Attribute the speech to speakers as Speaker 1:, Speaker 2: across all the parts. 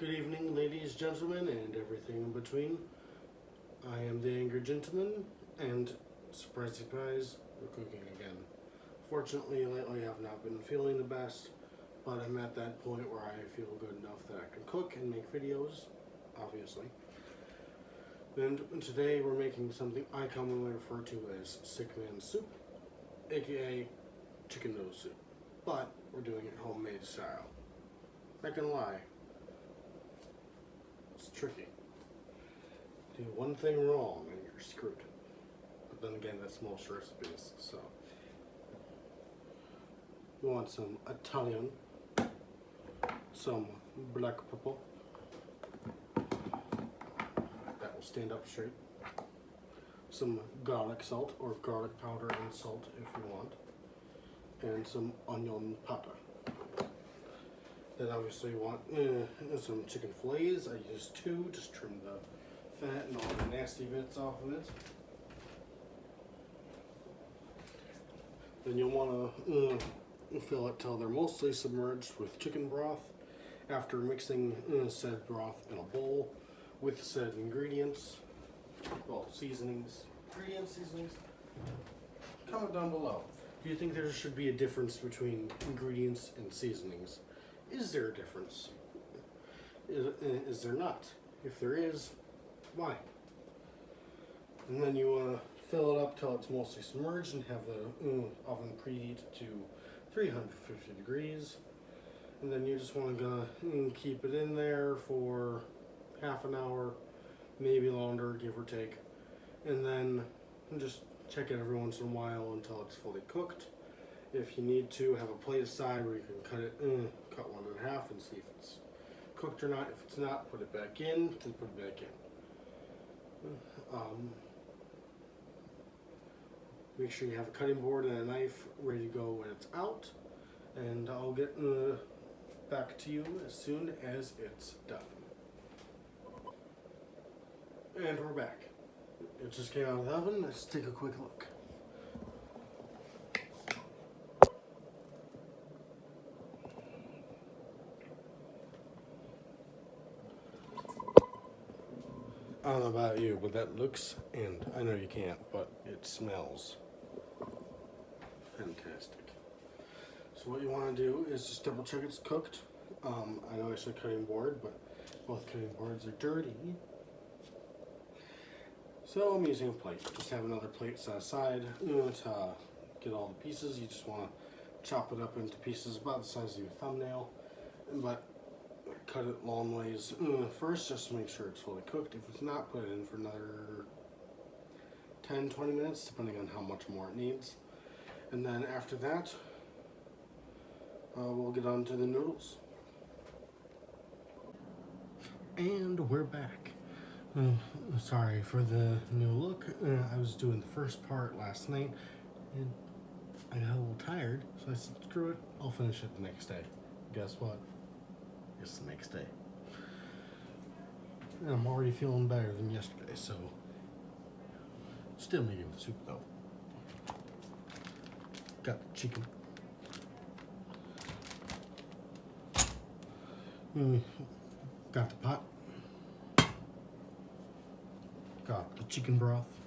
Speaker 1: Good evening, ladies, gentlemen, and everything in between. I am the Angry Gentleman, and surprise, surprise, we're cooking again. Fortunately, lately I've not been feeling the best, but I'm at that point where I feel good enough that I can cook and make videos, obviously. And today we're making something I commonly refer to as sick man soup, A.K.A. chicken noodle soup, but we're doing it homemade style. Not gonna lie, it's tricky. Do one thing wrong and you're screwed. But then again, that's most recipes, so. You want some Italian, some black pepper, that will stand up straight, some garlic salt or garlic powder and salt if you want, and some onion powder. Then obviously you want some chicken fillets. I use 2, just trim the fat and all the nasty bits off of it. Then you'll want to fill it till they're mostly submerged with chicken broth. After mixing said broth in a bowl with said ingredients, well, seasonings, comment down below. Do you think there should be a difference between ingredients and seasonings? Is there a difference? Is there not? If there is, why? And then you fill it up till it's mostly submerged and have the oven preheat to 350 degrees. And then you just want to keep it in there for half an hour, maybe longer, give or take. And then just check it every once in a while until it's fully cooked. If you need to, have a plate aside where you can cut one in half and see if it's cooked or not. If it's not, put it back in, then put it back in. Make sure you have a cutting board and a knife ready to go when it's out. And I'll get back to you as soon as it's done. And we're back. It just came out of the oven. Let's take a quick look. I don't know about you, but that looks, and I know you can't, but it smells fantastic. So what you want to do is just double check it's cooked. I know I said cutting board, but both cutting boards are dirty. So I'm using a plate. Just have another plate set aside to get all the pieces. You just want to chop it up into pieces about the size of your thumbnail, but cut it long ways first just to make sure it's fully cooked. If it's not, put it in for another 10-20 minutes depending on how much more it needs. And then after that, we'll get on to the noodles. And we're back. Sorry for the new look. I was doing the first part last night and I got a little tired, so I said screw it, I'll finish it the next day. Guess what? It's the next day. And I'm already feeling better than yesterday, so still making the soup though. Got the chicken. Got the pot. Got the chicken broth.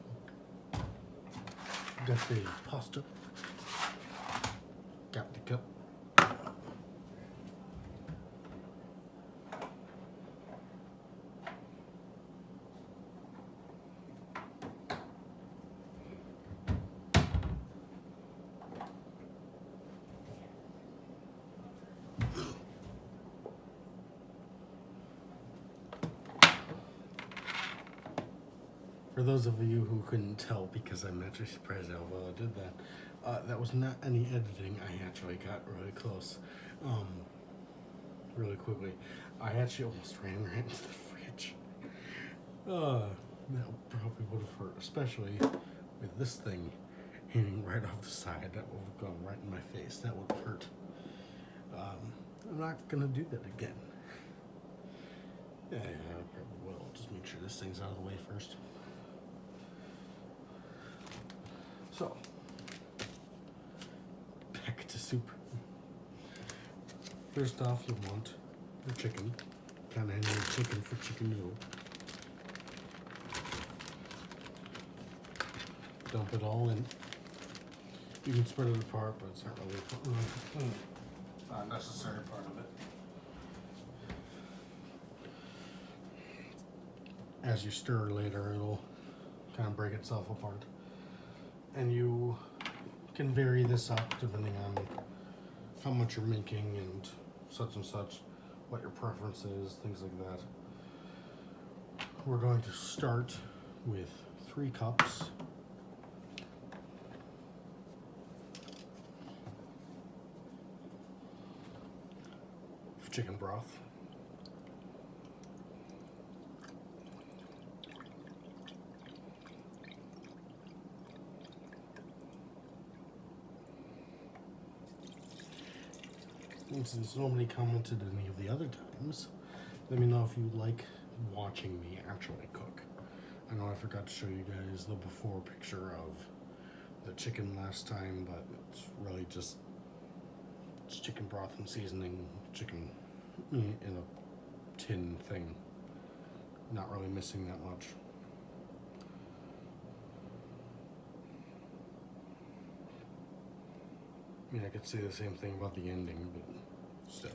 Speaker 1: Got the pasta. Got the cup. For those of you who couldn't tell, because I'm actually surprised how well I did that, that was not any editing. I actually got really close, really quickly. I actually almost ran right into the fridge. That probably would have hurt, especially with this thing hanging right off the side. That would have gone right in my face. That would have hurt. I'm not gonna do that again. Yeah, I probably will. Just make sure this thing's out of the way first. So, back to soup. First off, you want your chicken. kind of need chicken for chicken noodle. Dump it all in. You can spread it apart, but it's not really a necessary part of it. As you stir later, it'll kind of break itself apart. And you can vary this up depending on how much you're making and such, what your preference is, things like that. We're going to start with 3 cups of chicken broth. And since nobody commented any of the other times, let me know if you like watching me actually cook. I know I forgot to show you guys the before picture of the chicken last time, but it's really just chicken broth and seasoning, chicken in a tin thing. Not really missing that much. I mean, I could say the same thing about the ending, but still.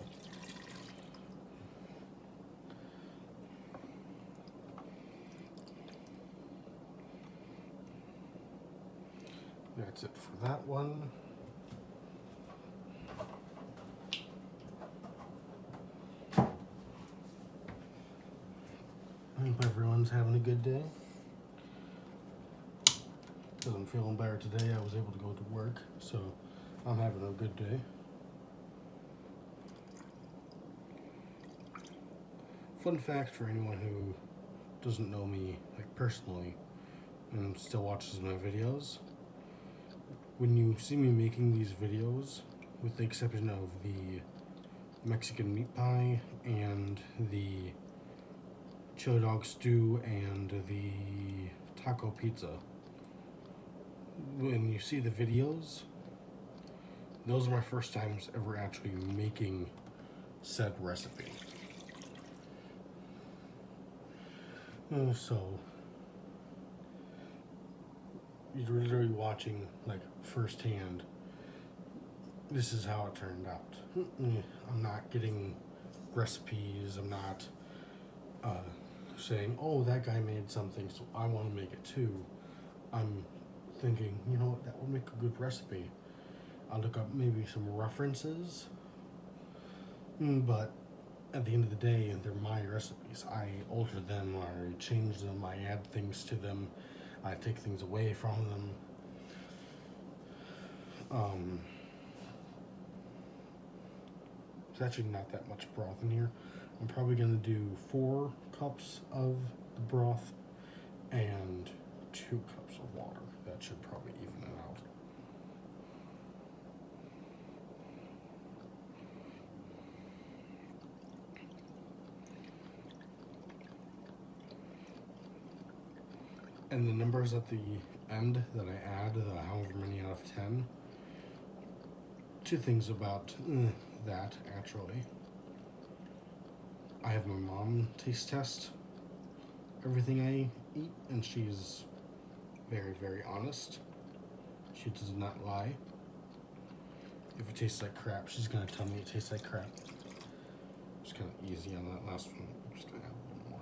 Speaker 1: That's it for that one. I hope everyone's having a good day. Because I'm feeling better today, I was able to go to work, so I'm having a good day. Fun fact for anyone who doesn't know me like personally and still watches my videos, when you see me making these videos, with the exception of the Mexican meat pie and the chili dog stew and the taco pizza, when you see the videos, those are my first times ever actually making said recipe. So you're literally watching like firsthand, this is how it turned out. I'm not getting recipes, I'm not saying, oh, that guy made something so I want to make it too. I'm thinking, you know what, that would make a good recipe. I'll look up maybe some references, but at the end of the day, they're my recipes. I alter them, I change them, I add things to them, I take things away from them. There's actually not that much broth in here. I'm probably going to do 4 cups of the broth and 2 cups of water. That should probably even it out. And the numbers at the end that I add, the however many out of 10, 2 things about that actually. I have my mom taste test everything I eat, and she's very, very honest. She does not lie. If it tastes like crap, she's gonna tell me it tastes like crap. It's kind of easy on that last one. I'm just gonna add a little more.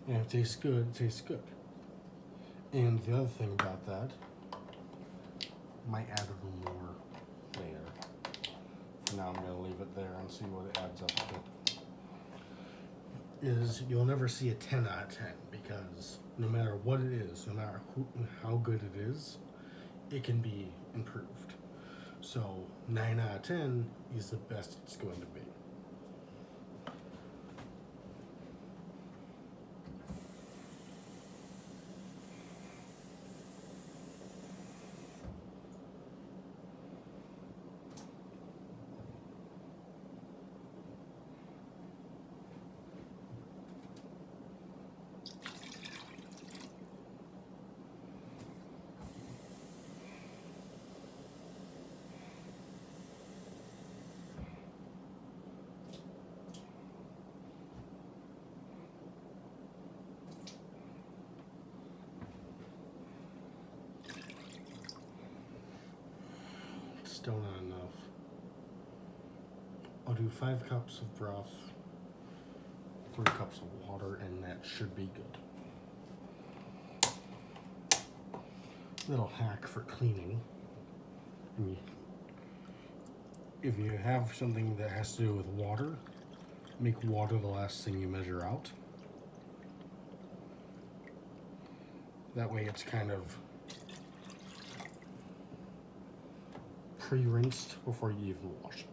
Speaker 1: And if it tastes good, it tastes good. And the other thing about that, might add a little more later. For now, I'm going to leave it there and see what it adds up to. Is you'll never see a 10 out of 10 because no matter what it is, no matter how good it is, it can be improved. So 9 out of 10 is the best it's going to be. still not enough. I'll do 5 cups of broth, 3 cups of water, and that should be good. Little hack for cleaning. If you have something that has to do with water, make water the last thing you measure out. That way it's kind of pre-rinsed before you even wash it.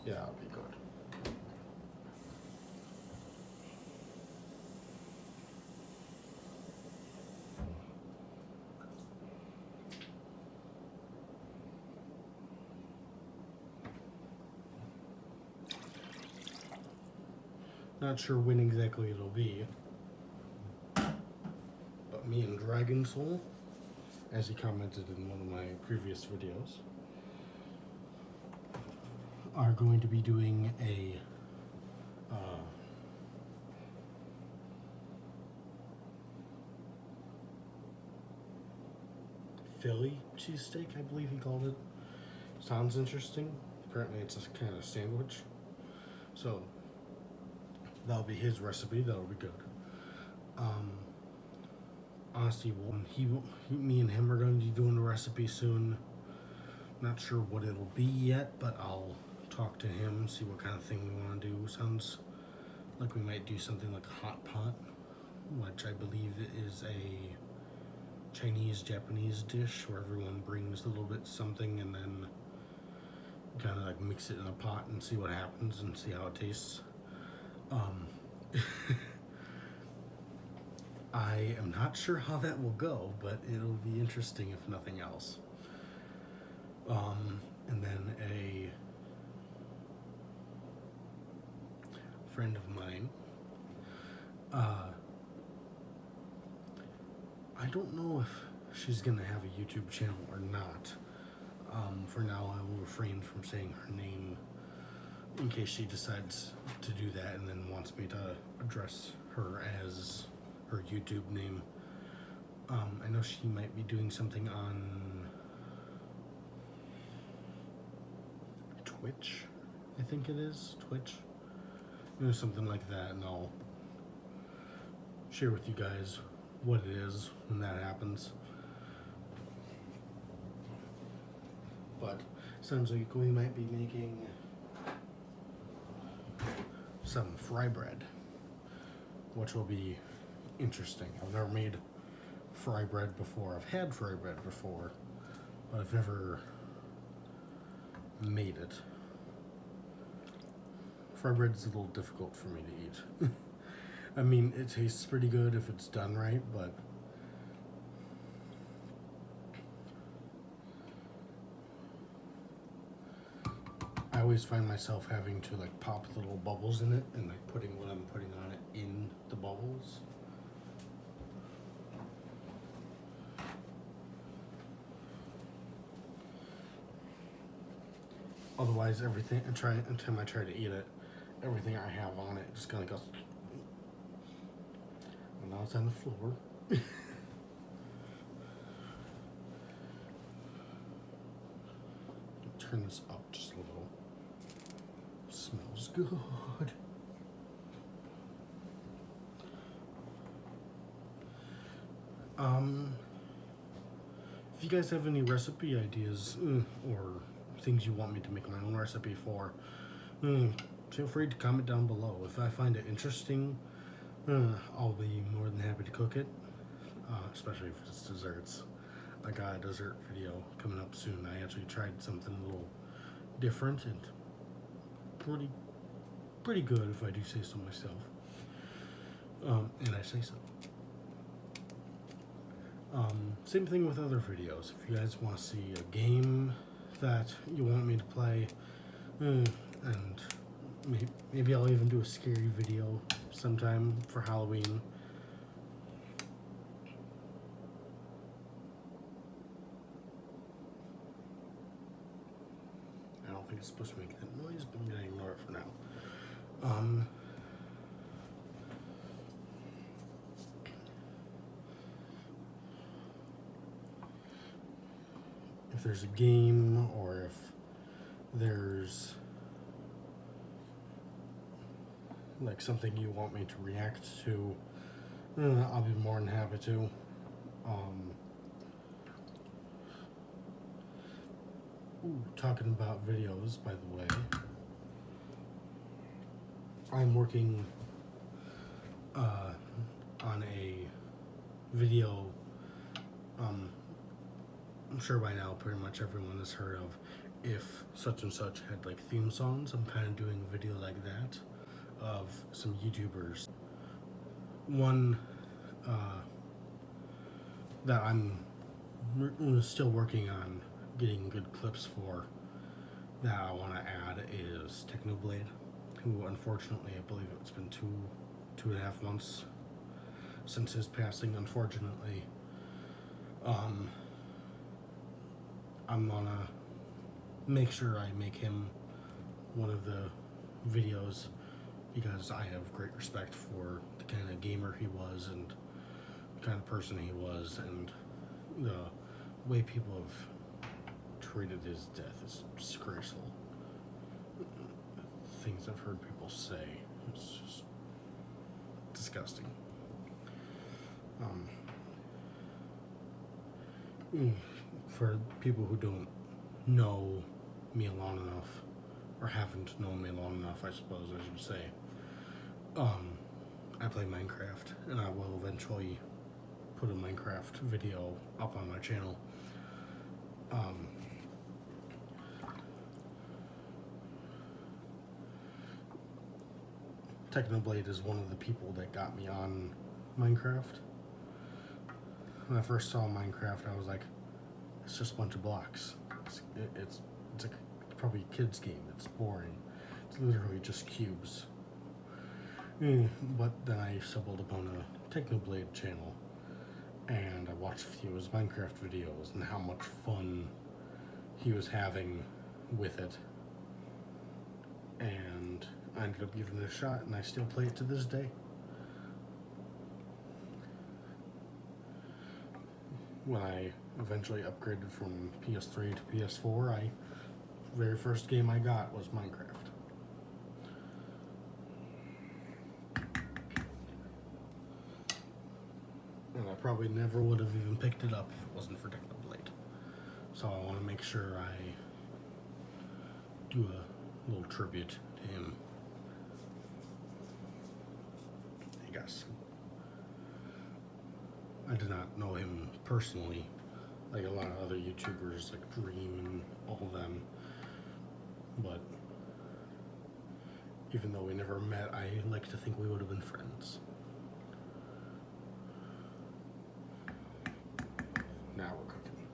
Speaker 1: Yeah, that'll be good. Not sure when exactly it'll be, but me and Dragon Soul, as he commented in one of my previous videos, are going to be doing a Philly cheesesteak, I believe he called it. Sounds interesting. Apparently it's a kind of sandwich. So that'll be his recipe. That'll be good. Honestly, me and him are going to be doing a recipe soon. Not sure what it'll be yet, but I'll talk to him, see what kind of thing we want to do. Sounds like we might do something like a hot pot, which I believe is a Chinese-Japanese dish where everyone brings a little bit something and then kind of like mix it in a pot and see what happens and see how it tastes. I am not sure how that will go, but it'll be interesting if nothing else. And then a friend of mine, I don't know if she's gonna have a YouTube channel or not. For now, I will refrain from saying her name in case she decides to do that and then wants me to address her as her YouTube name. I know she might be doing something on Twitch, I think it is, Twitch. Something like that, and I'll share with you guys what it is when that happens. But sounds like we might be making some fry bread, which will be interesting. I've never made fry bread before. I've had fry bread before, but I've never made it. Fry bread's a little difficult for me to eat. I mean, it tastes pretty good if it's done right, but I always find myself having to like pop the little bubbles in it and like putting what I'm putting on it in the bubbles. Otherwise, everything until I try to eat it, everything I have on it just kind of goes. And now it's on the floor. Turn this up just a little. Smells good. If you guys have any recipe ideas or things you want me to make my own recipe for, feel free to comment down below. If I find it interesting, I'll be more than happy to cook it, especially if it's desserts. I got a dessert video coming up soon. I actually tried something a little different and pretty good, if I do say so myself. And I say so. Same thing with other videos. If you guys want to see a game that you want me to play, and maybe I'll even do a scary video sometime for Halloween. I don't think it's supposed to make that noise, but I'm gonna ignore it for now. if there's a game or if there's like something you want me to react to, I'll be more than happy to. Talking about videos, by the way, I'm working on a video. I'm sure by now pretty much everyone has heard of If Such and Such had like theme songs. I'm kind of doing a video like that of some YouTubers. One that I'm still working on getting good clips for that I want to add is Technoblade, who unfortunately, I believe it's been two and a half months since his passing, unfortunately. I'm gonna make sure I make him one of the videos because I have great respect for the kind of gamer he was and the kind of person he was, and the way people have treated his death is disgraceful. Things I've heard people say, it's just disgusting. For people who don't know me long enough, or haven't known me long enough, I suppose I should say, I play Minecraft, and I will eventually put a Minecraft video up on my channel. Technoblade is one of the people that got me on Minecraft. When I first saw Minecraft, I was like, it's just a bunch of blocks. It's probably a kid's game. It's boring. It's literally just cubes. But then I stumbled upon a Technoblade channel, and I watched a few of his Minecraft videos and how much fun he was having with it. And I ended up giving it a shot, and I still play it to this day. When I eventually upgraded from PS3 to PS4, very first game I got was Minecraft. And I probably never would have even picked it up if it wasn't for Technoblade. So I want to make sure I do a little tribute to him, I guess. I did not know him personally, like a lot of other YouTubers, like Dream and all of them. But even though we never met, I like to think we would have been friends. Now we're cooking.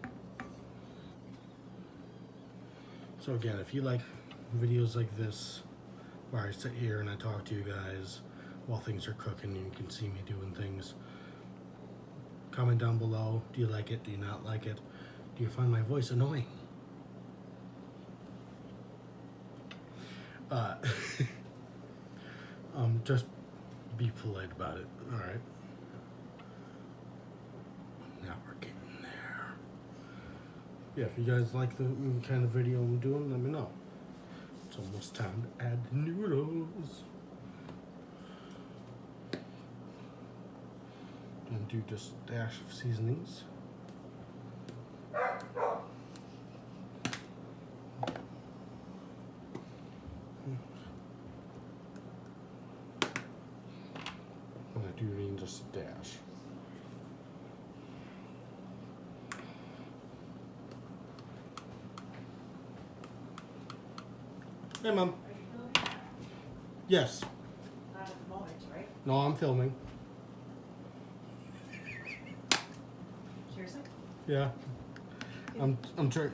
Speaker 1: So again, if you like videos like this, where I sit here and I talk to you guys while things are cooking and you can see me doing things, comment down below. Do you like it? Do you not like it? Do you find my voice annoying? Just be polite about it, alright? Now we're getting there. Yeah, if you guys like the kind of video I'm doing, let me know. It's almost time to add the noodles. And do just a dash of seasonings. And I do mean just a dash. Hey, Mom.
Speaker 2: Are you filming?
Speaker 1: Yes.
Speaker 2: Not at the moment, right?
Speaker 1: No, I'm filming.
Speaker 2: Seriously?
Speaker 1: Yeah. I'm trying.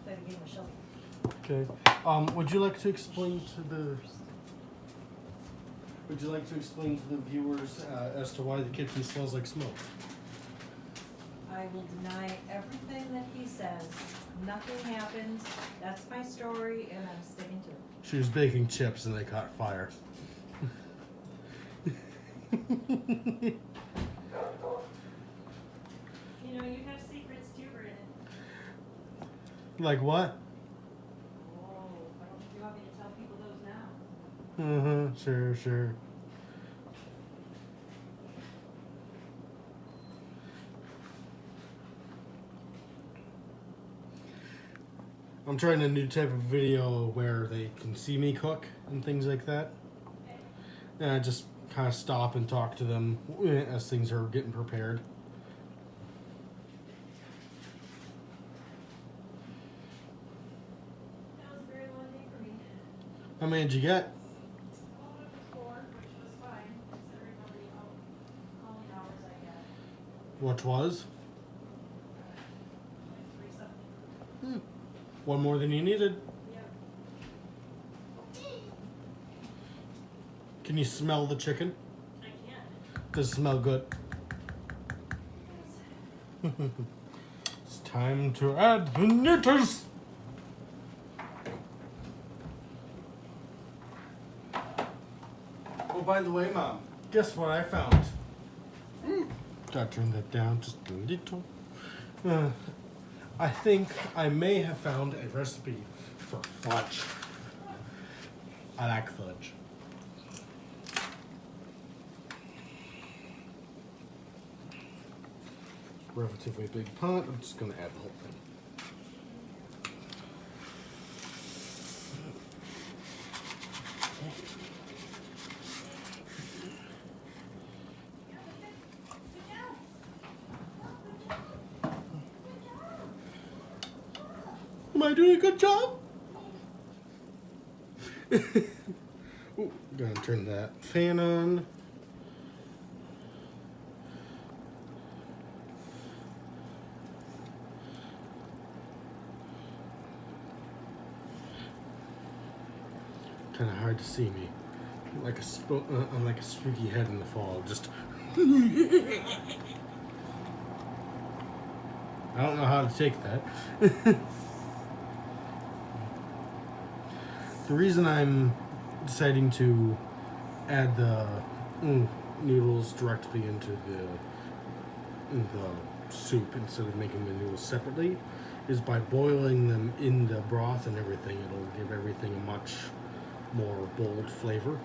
Speaker 2: Play the game with Shelby.
Speaker 1: Okay. Would you like to explain to the viewers as to why the kitchen smells like smoke?
Speaker 2: I will deny everything that he says. Nothing happened. That's my story, and I'm sticking to it.
Speaker 1: She was baking chips and they caught fire.
Speaker 2: You know, you have secrets.
Speaker 1: Like what?
Speaker 2: Oh, I don't think you want me to tell people those now.
Speaker 1: Mm-hmm. Sure, sure. I'm trying a new type of video where they can see me cook and things like that. And I just kind of stop and talk to them as things are getting prepared.
Speaker 2: That was a very long day for me.
Speaker 1: How many did you get?
Speaker 2: Oh, it was 4, which was fine, considering how many hours I got.
Speaker 1: What was?
Speaker 2: Like 3 something.
Speaker 1: One more than you needed.
Speaker 2: Yep.
Speaker 1: Can you smell the chicken?
Speaker 2: I can.
Speaker 1: Does it smell good? It's time to add the noodles. Oh, by the way, Mom, guess what I found? Gotta turn that down just a little. I think I may have found a recipe for fudge. I like fudge. Relatively big pot. I'm just gonna add the whole thing. Am I doing a good job? Ooh, gotta turn that fan on. Kind of hard to see me, like I'm like a spooky head in the fall. Just I don't know how to take that. The reason I'm deciding to add the noodles directly into the soup instead of making the noodles separately is by boiling them in the broth and everything. It'll give everything a much more bold flavor.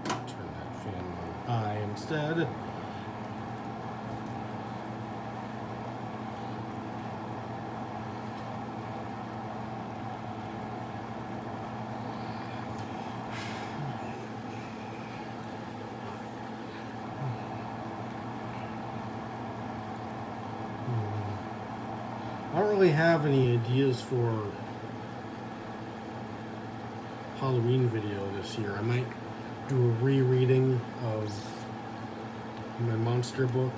Speaker 1: Turn that fan on high instead. I don't really have any ideas for Halloween video this year. I might do a rereading of my monster book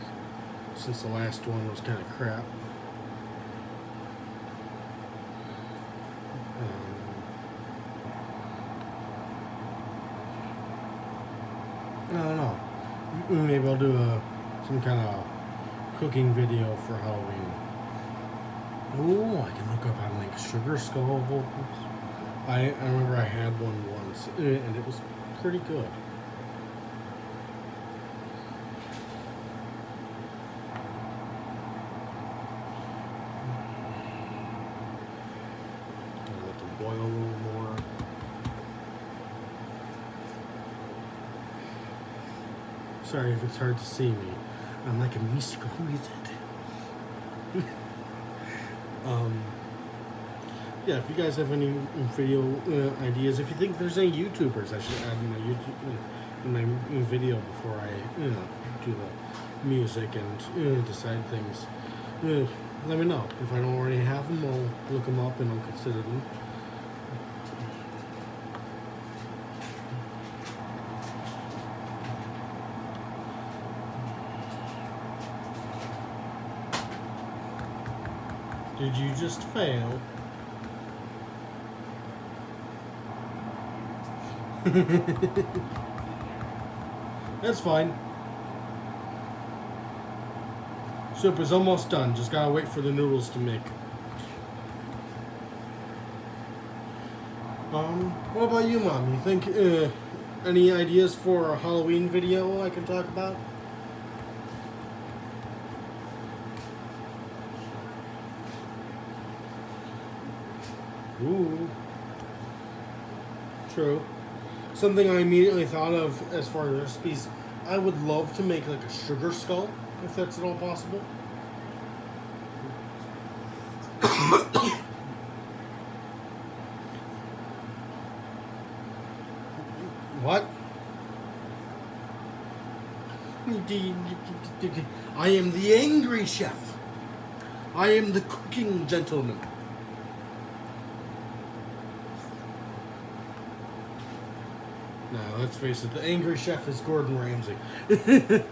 Speaker 1: since the last one was kind of crap. I don't know. Maybe I'll do some kind of cooking video for Halloween. Oh, I can look up how to make sugar skulls. I remember I had one once, and it was pretty good. I'll let them boil a little more. Sorry if it's hard to see me. I'm like a mystical wizard. Yeah, if you guys have any video ideas, if you think there's any YouTubers I should add in my YouTube in my video before I do the music and decide things, let me know. If I don't already have them, I'll look them up and I'll consider them. Did you just fail? That's fine. Soup is almost done. Just gotta wait for the noodles to make. What about you, Mom? You think any ideas for a Halloween video I can talk about? Ooh. True. Something I immediately thought of as far as recipes, I would love to make like a sugar skull, if that's at all possible. What? I am the angry chef. I am the cooking gentleman. No, let's face it, the angry chef is Gordon Ramsay. Did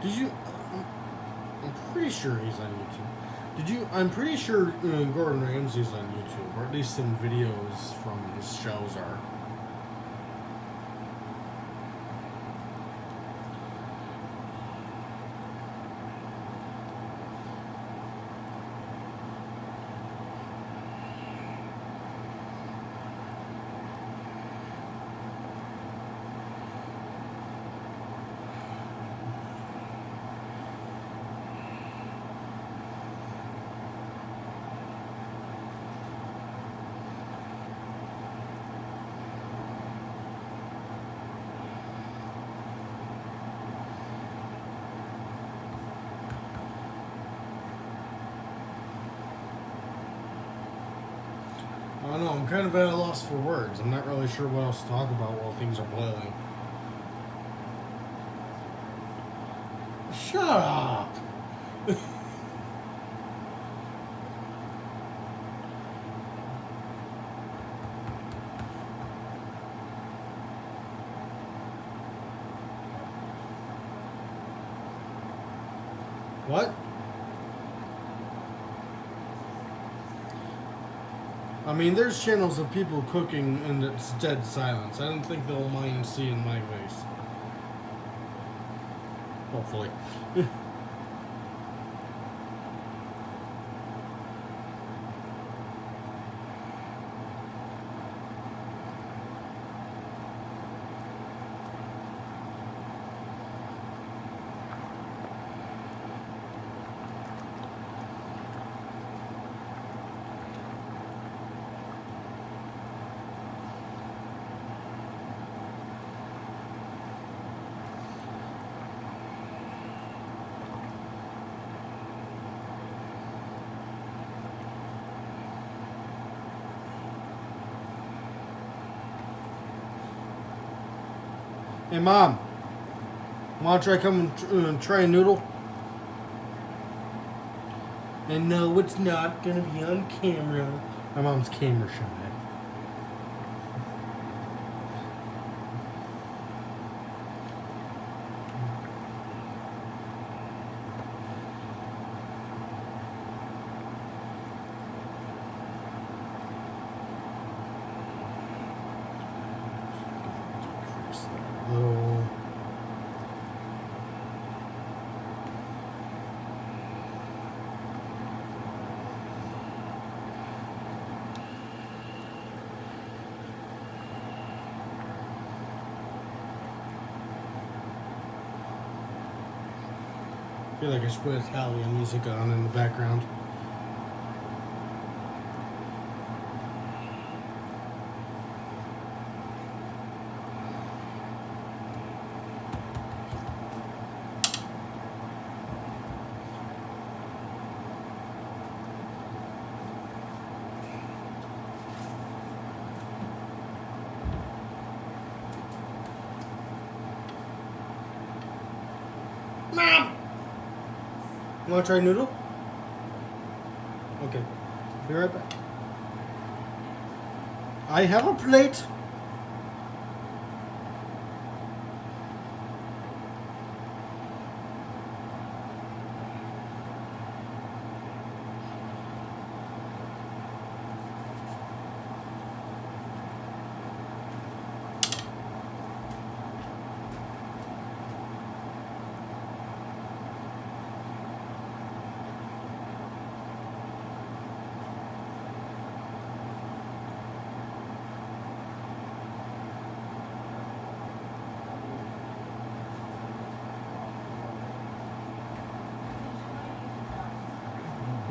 Speaker 1: you... I'm pretty sure he's on YouTube. Did you... I'm pretty sure Gordon Ramsay's on YouTube, or at least some videos from his shows are. I don't know, I'm kind of at a loss for words. I'm not really sure what else to talk about while things are boiling. Shut up! What? I mean, there's channels of people cooking and it's dead silence. I don't think they'll mind seeing my face. Hopefully. Hey, Mom. Want to come and try a noodle? And no, it's not going to be on camera. My mom's camera shy. Little... I feel like I should put Italian music on in the background. Mom! You want to try noodle? Okay. Be right back. I have a plate.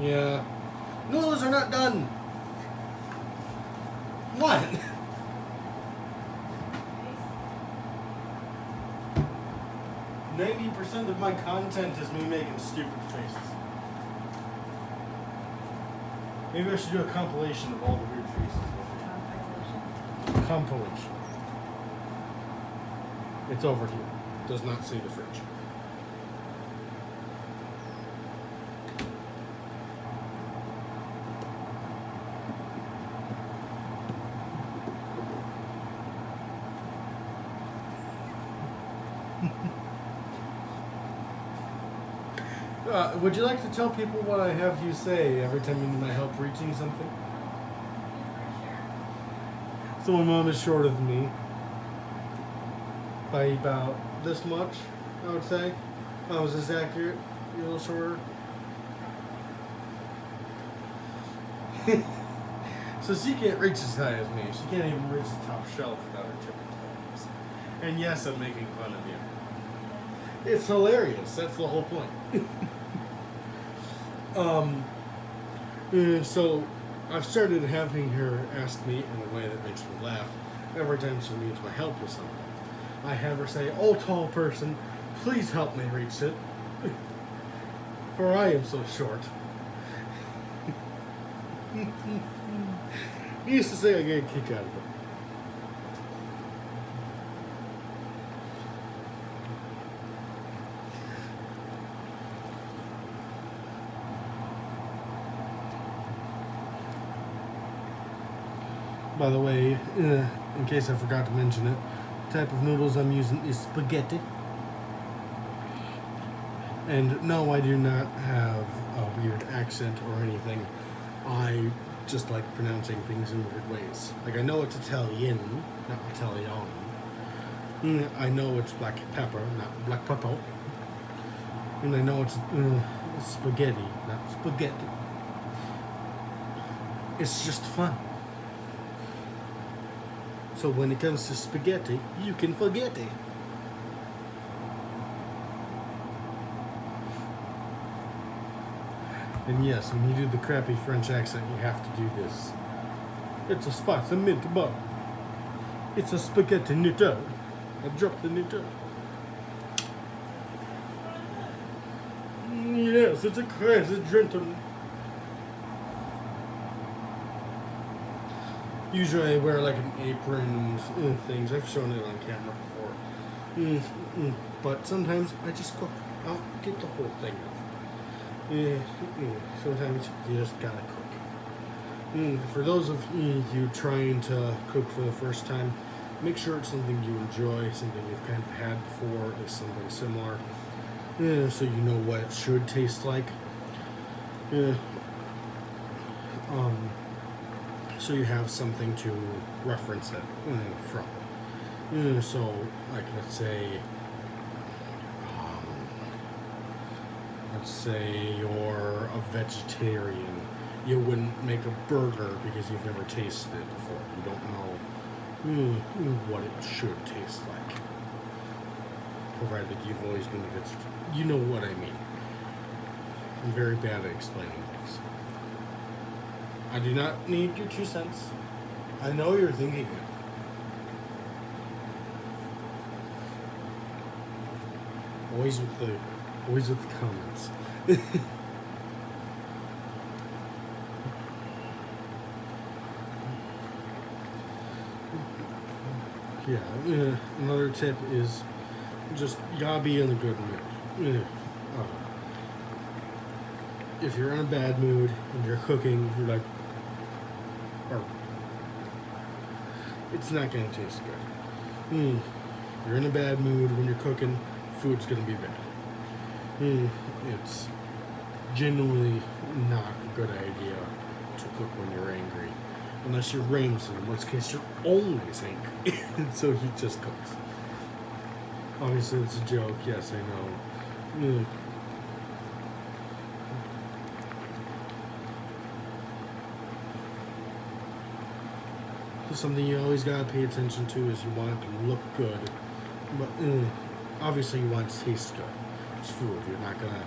Speaker 1: Yeah. Noodles are not done. What? 90% of my content is me making stupid faces. Maybe I should do a compilation of all the weird faces. Compilation. It's over here. Does not say the fridge. Would you like to tell people what I have you say every time you need my help reaching something? So my mom is shorter than me. By about this much, I would say. Oh, is this accurate? You're a little shorter? So she can't reach as high as me. She can't even reach the top shelf without her tippy toes. And yes, I'm making fun of you. It's hilarious. That's the whole point. So I've started having her ask me in a way that makes me laugh every time she needs my help with something. I have her say, "Oh, tall person, please help me reach it, for I am so short." He used to say I get a kick out of it. By the way, in case I forgot to mention it, the type of noodles I'm using is spaghetti. And no, I do not have a weird accent or anything. I just like pronouncing things in weird ways. Like, I know it's Italian, not Italiano. I know it's black pepper, not black pepper. And I know it's spaghetti, not spaghetti. It's just fun. So when it comes to spaghetti, you can forget it. And yes, when you do the crappy French accent, you have to do this. It's a spicy meatball. It's a spaghetti noodle. I dropped the noodle. Yes, it's a crazy gentleman. Usually I wear like an apron and things. I've shown it on camera before. But sometimes I just cook. I'll get the whole thing out. Sometimes you just gotta cook. For those of you trying to cook for the first time, make sure it's something you enjoy, something you've kind of had before, is something similar, so you know what it should taste like. So you have something to reference it from. So, like, let's say you're a vegetarian. You wouldn't make a burger because you've never tasted it before. You don't know what it should taste like. Provided you've always been a vegetarian. You know what I mean. I'm very bad at explaining things. I do not need your 2 cents. I know you're thinking it. Always with the comments. Yeah, another tip is just you gotta be in a good mood. If you're in a bad mood and you're cooking, you're like, it's not gonna taste good. You're in a bad mood when you're cooking, food's gonna be bad. It's genuinely not a good idea to cook when you're angry. Unless you're Ramsay, in which case you're always angry. So he just cooks. Obviously it's a joke, yes, I know. Something you always gotta pay attention to is you want it to look good, but obviously you want it to taste good. It's food. You're not gonna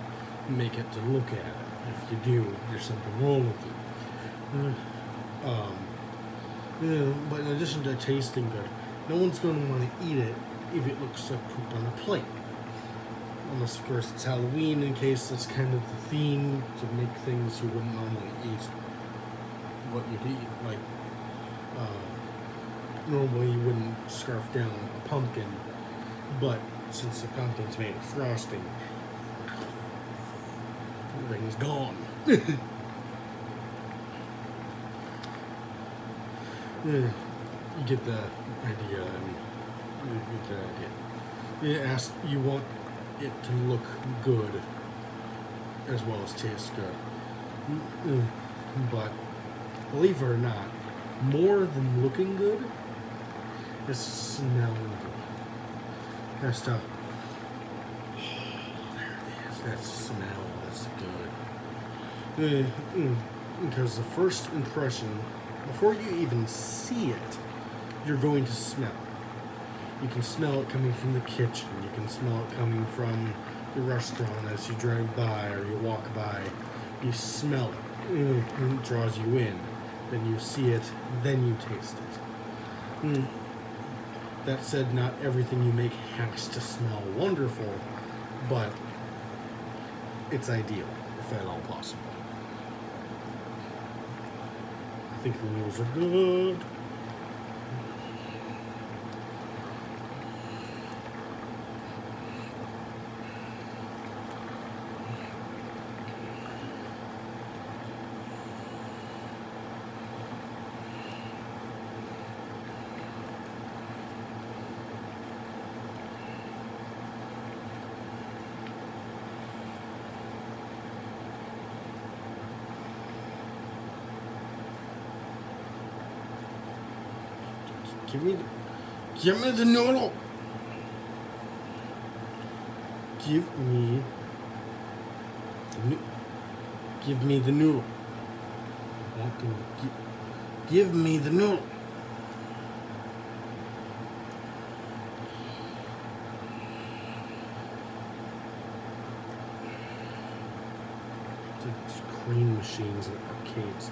Speaker 1: make it to look at it. If you do, there's something wrong with you. But in addition to tasting good, no one's going to want to eat it if it looks like poop on a plate. Unless, of course, it's Halloween, in case that's kind of the theme, to make things you wouldn't normally eat. What you'd eat, like, normally you wouldn't scarf down a pumpkin, but since the pumpkin's made of frosting, everything's gone. You get the idea, you want it to look good as well as taste good. But believe it or not, more than looking good is smelling good. That's the there it is. That's the smell. That's good. Because the first impression, before you even see it, you're going to smell it. You can smell it coming from the kitchen. You can smell it coming from the restaurant as you drive by or you walk by. You smell it. It draws you in. Then you see it. Then you taste it. That said, not everything you make has to smell wonderful, but it's ideal, if at all possible. I think the noodles are good. Give me the noodle. Give me the noodle. Give me the noodle. It's cream machines at arcades.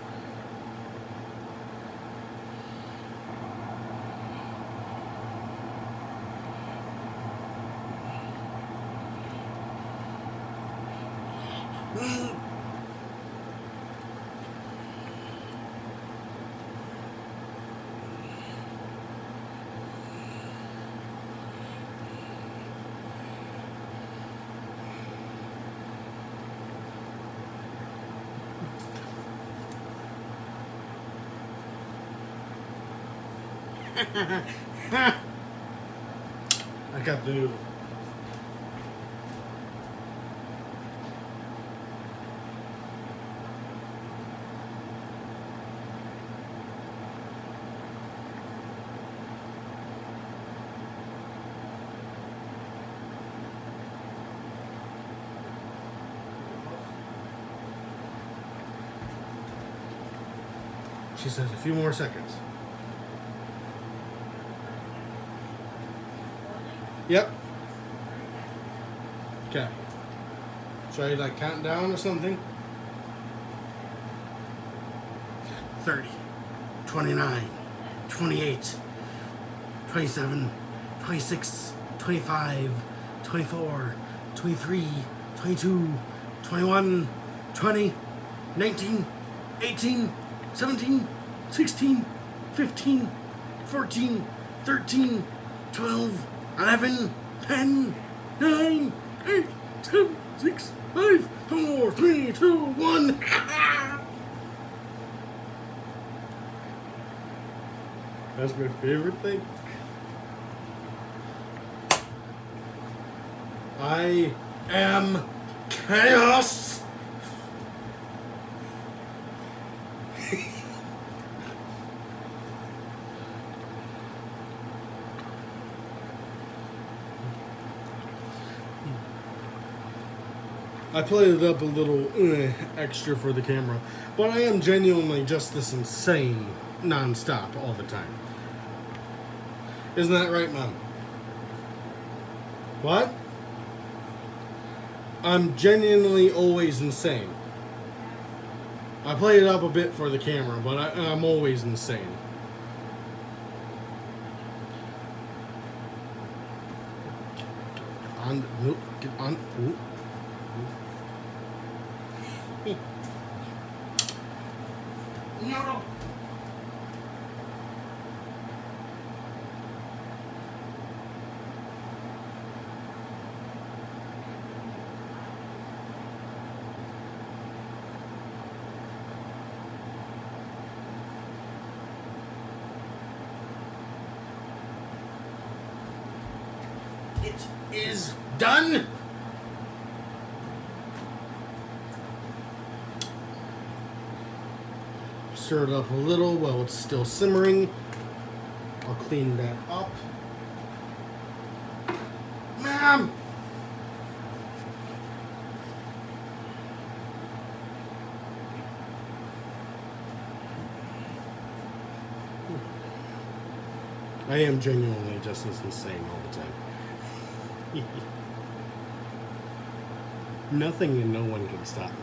Speaker 1: I got the noodle. She says a few more seconds. Yep. Okay. Should I like count down or something? 30, 29, 28, 27, 26, 25, 24, 23, 22, 21, 20, 19, 18, 17, 16, 15, 14, 13, 12, 11, 10, 9, 8, 7, 6, 5, 4, 3, 2, 1. That's my favorite thing. I am chaos. I played it up a little extra for the camera, but I am genuinely just this insane non-stop all the time. Isn't that right, Mom? What? I'm genuinely always insane. I play it up a bit for the camera, but I'm always insane. On, nope, get on. Ooh. No. It is done. Stir it up a little while it's still simmering. I'll clean that up. Ma'am! I am genuinely just as insane all the time. Nothing and no one can stop me.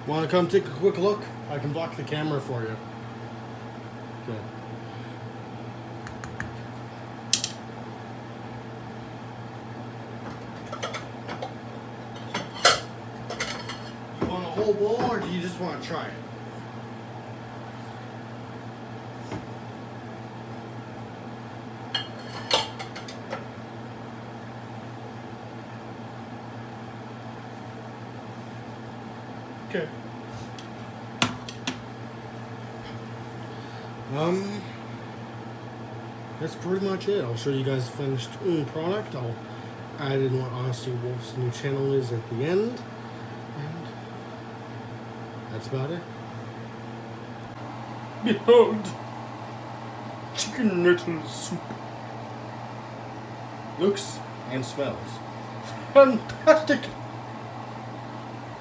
Speaker 1: Want to come take a quick look? I can block the camera for you. Okay. You want a whole bowl or do you just want to try it? Okay. That's pretty much it. I'll show you guys the finished product. I'll add in what Honesty Wolf's new channel is at the end. And that's about it. Behold! Chicken noodle soup. Looks and smells fantastic!